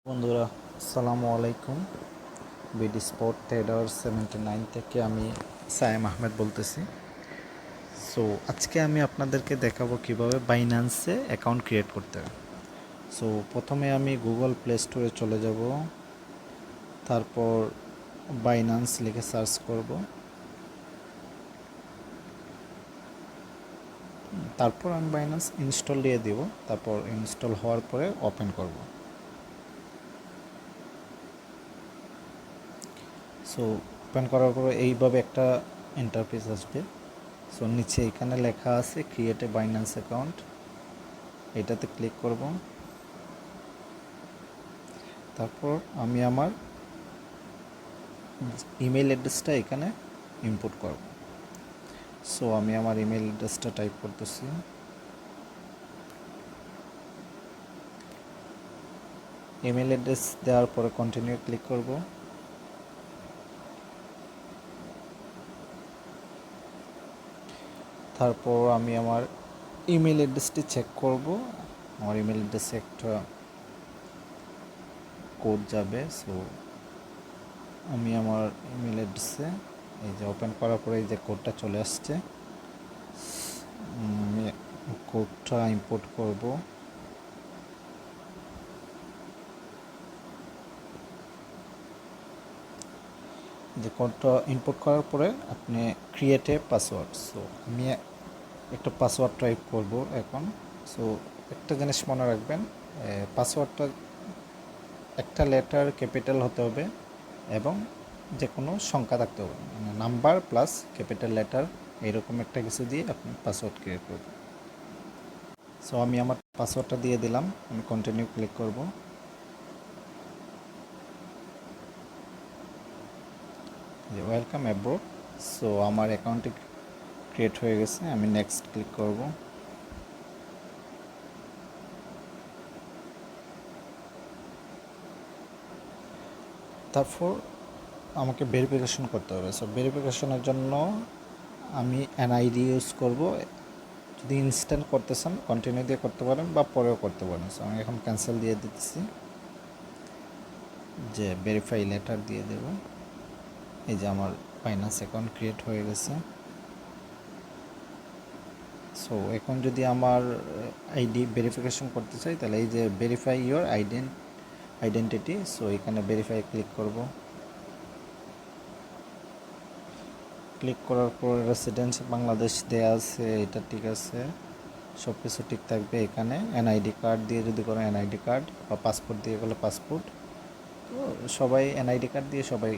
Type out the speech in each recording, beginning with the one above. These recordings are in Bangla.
বন্ধুরা, আসসালামু আলাইকুম। বিডি স্পট ট্রেডার 79 থেকে আমি সায়েম আহমেদ বলতেছি। সো আজকে আমি আপনাদেরকে দেখাবো কিভাবে বাইন্যান্সে অ্যাকাউন্ট ক্রিয়েট করতে হয়। সো প্রথমে আমি গুগল প্লে স্টোরে চলে যাব, তারপর বাইন্যান্স লিখে সার্চ করব, তারপর আমি বাইন্যান্স ইনস্টল দিয়ে দিব, তারপর ইনস্টল হওয়ার পরে ওপেন করব। সো ওপেন করার পরে এইভাবে একটা ইন্টারফেস আসবে। সো নিচে এখানে লেখা আছে ক্রিয়েট এ বাইন্যান্স অ্যাকাউন্ট, এটাতে ক্লিক করব। তারপর আমি আমার ইমেল অ্যাড্রেসটা এখানে ইনপুট করব। সো আমি আমার ইমেল অ্যাড্রেসটা টাইপ করতেছি। ইমেল অ্যাড্রেস দেওয়ার পরে কন্টিনিউ ক্লিক করব। তারপর আমি আমার ইমেল অ্যাড্রেসটি চেক করব। আমার ইমেল অ্যাড্রেসে একটা কোড যাবে। সো আমি আমার ইমেল অ্যাড্রেসে এই যে ওপেন করার পরে এই যে কোডটা চলে আসছে, আমি কোডটা ইম্পোর্ট করব। যে কোডটা ইনপুট করার পরে আপনি ক্রিয়েট এ পাসওয়ার্ড। সো আমি একটা পাসওয়ার্ড টাইপ করব এখন। সো একটা জিনিস মনে রাখবেন, পাসওয়ার্ডটা একটা লেটার ক্যাপিটাল হতে হবে এবং যে কোনো সংখ্যা থাকতে হবে, মানে নাম্বার প্লাস ক্যাপিটাল লেটার, এইরকম একটা কিছু দিয়ে আপনি পাসওয়ার্ড ক্রিয়েট করবেন। সো আমি আমার পাসওয়ার্ডটা দিয়ে দিলাম, আমি কন্টিনিউ ক্লিক করব। যে ওয়েলকাম অ্যাব্রোড। সো আমার অ্যাকাউন্টটি ক্রিয়েট হয়ে গেছে, আমি নেক্সট ক্লিক করব। তারপর আমাকে ভেরিফিকেশন করতে হবে। সো ভেরিফিকেশনের জন্য আমি এনআইডি ইউজ করব। যদি ইনস্ট্যান্ট করতে চান কন্টিনিউ দিয়ে করতে পারেন বা পরেও করতে পারেন। সো আমি এখন ক্যান্সেল দিয়ে দিচ্ছি, যে ভেরিফাই লেটার দিয়ে দেব। এই যে আমার বাইন্যান্স অ্যাকাউন্ট ক্রিয়েট হয়ে গেছে। সো এখন যদি আমার আইডি ভেরিফিকেশন করতে চাই, তাহলে এই যে ভেরিফাই ইউর আইডেন্টিটি, সো এখানে ভেরিফাই ক্লিক করব। ক্লিক করার পর রেসিডেন্স বাংলাদেশ দেয়া আছে, এটা ঠিক আছে, সব কিছু ঠিক থাকবে। এখানে এনআইডি কার্ড দিয়ে যদি করেন এনআইডি কার্ড, বা পাসপোর্ট দিয়ে করলে পাসপোর্ট। তো সবাই এনআইডি কার্ড দিয়ে সবাই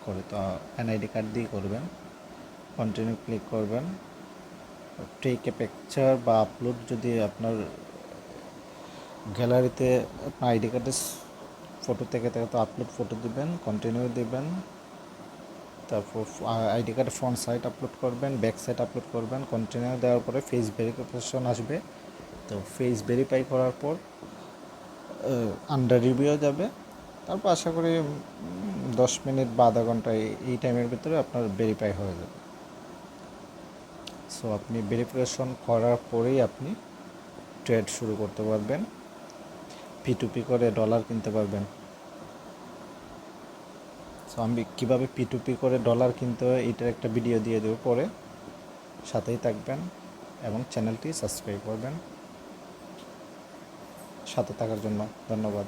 করে, তো এনআইডি কার্ড দিয়ে করবেন। কন্টিনিউ ক্লিক করবেন। টেক এ পিকচার বা আপলোড, যদি আপনার গ্যালারিতে আপনার আইডি কার্ডের ফটো থেকে থাকে তো আপলোড ফটো দিবেন, কন্টিনিউ দিবেন। তারপর আইডি কার্ডের ফ্রন্ট সাইড আপলোড করবেন, ব্যাক সাইড আপলোড করবেন। কন্টিনিউ দেওয়ার পরে ফেস ভেরিফিকেশন আসবে। তো ফেস ভেরিফাই করার পর আন্ডার রিভিউ যাবে। তারপর আশা করি 10 মিনিট বা আধা ঘন্টা এই টাইমের ভিতরে আপনার ভেরিফাই হয়ে যাবে। সো আপনি ভেরিফিকেশন করার পরেই আপনি ট্রেড শুরু করতে পারবেন, P2P করে ডলার কিনতে পারবেন। সো আমি কীভাবে P2P করে ডলার কিনতে হয় এটার একটা ভিডিও দিয়ে দেবো পরে, সাথেই থাকবেন এবং চ্যানেলটি সাবস্ক্রাইব করবেন। সাথে থাকার জন্য ধন্যবাদ।